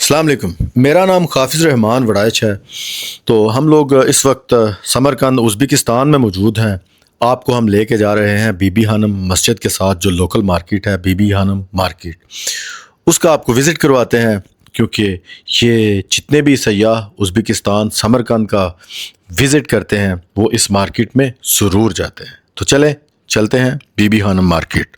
अस्सलाम वालेकुम। मेरा नाम काफ़िज़ रहमान वड़ाइच है। तो हम लोग इस वक्त समरकंद उज़्बेकिस्तान में मौजूद हैं। आपको हम लेके जा रहे हैं बीबी हानम मस्जिद के साथ, जो लोकल मार्केट है बीबी हानम मार्केट, उसका आपको विज़िट करवाते हैं, क्योंकि ये जितने भी सयाह उज़्बेकिस्तान समरकंद का विज़िट करते हैं वो इस मार्केट में ज़रूर जाते हैं। तो चलते हैं बीबी हानम मार्केट।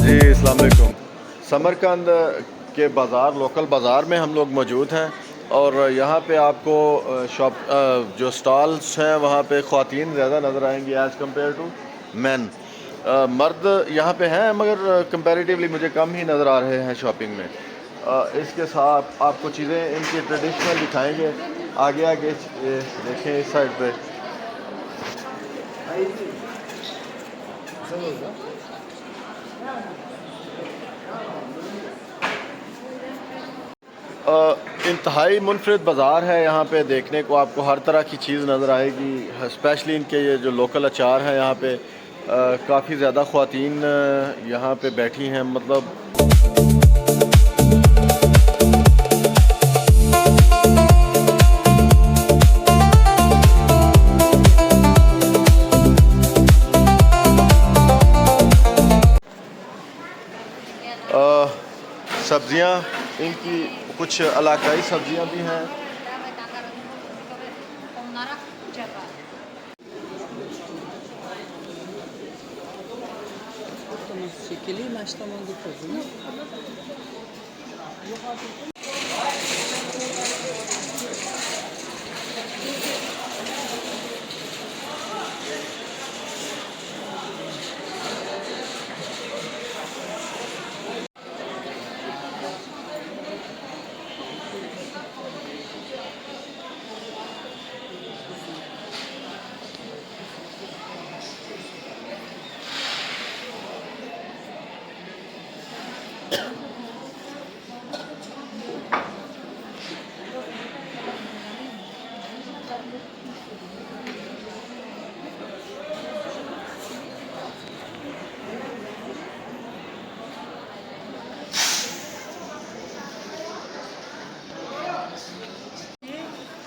जी अस्सलाम वालेकुम। समरकंद के बाज़ार, लोकल बाज़ार में हम लोग मौजूद हैं, और यहाँ पे आपको जो स्टॉल्स हैं वहाँ पे ख़वातीन ज़्यादा नज़र आएंगी एज़ कम्पेयर टू मैन। मर्द यहाँ पे हैं मगर कंपैरेटिवली मुझे कम ही नज़र आ रहे हैं शॉपिंग में। इसके साथ आपको चीज़ें इनकी ट्रेडिशनल दिखाएंगे। आगे आगे देखें इस साइड पे। इंतहाई मुनफरिद बाज़ार है। यहाँ पे देखने को आपको हर तरह की चीज़ नज़र आएगी। स्पेशली इनके ये जो लोकल अचार हैं, यहाँ पे काफ़ी ज़्यादा ख़वातीन यहाँ पे बैठी हैं। मतलब सब्ज़ियाँ इनकी कुछ इलाकाई सब्ज़ियाँ भी हैं। Şekeri maçlamanı koydum.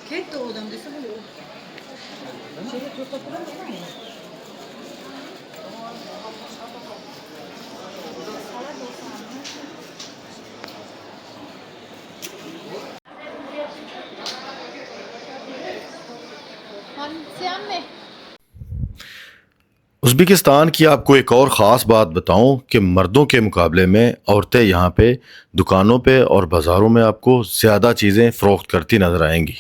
Che tu, dove sono io? C'è tutto pronto? Uzbekistan की आपको एक और ख़ास बात बताऊं कि मर्दों के मुकाबले में औरतें यहाँ पे दुकानों पे और बाज़ारों में आपको ज़्यादा चीज़ें फ़रोख्त करती नज़र आएंगी।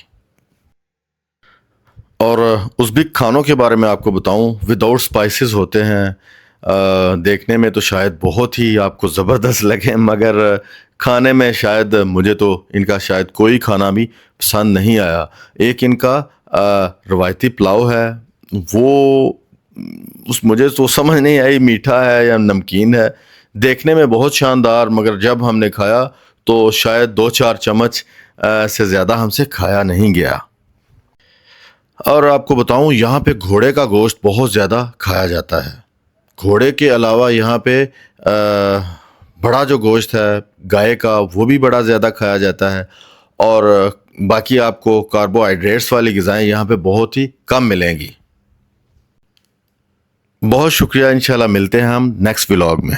और उज़्बेक खानों के बारे में आपको बताऊं, विदाउट स्पाइसेस होते हैं। देखने में तो शायद बहुत ही आपको ज़बरदस्त लगे, मगर खाने में शायद मुझे तो इनका शायद कोई खाना भी पसंद नहीं आया। एक इनका रवायती पुलाव है, वो उस मुझे तो समझ नहीं आई मीठा है या नमकीन है। देखने में बहुत शानदार, मगर जब हमने खाया तो शायद 2-4 चम्मच से ज़्यादा हमसे खाया नहीं गया। और आपको बताऊं, यहाँ पे घोड़े का गोश्त बहुत ज़्यादा खाया जाता है। घोड़े के अलावा यहाँ पे बड़ा जो गोश्त है गाय का, वो भी बड़ा ज़्यादा खाया जाता है। और बाकी आपको कार्बोहाइड्रेट्स वाली ग़िज़ाएँ यहाँ पे बहुत ही कम मिलेंगी। बहुत शुक्रिया, इंशाल्लाह मिलते हैं हम नेक्स्ट व्लॉग में।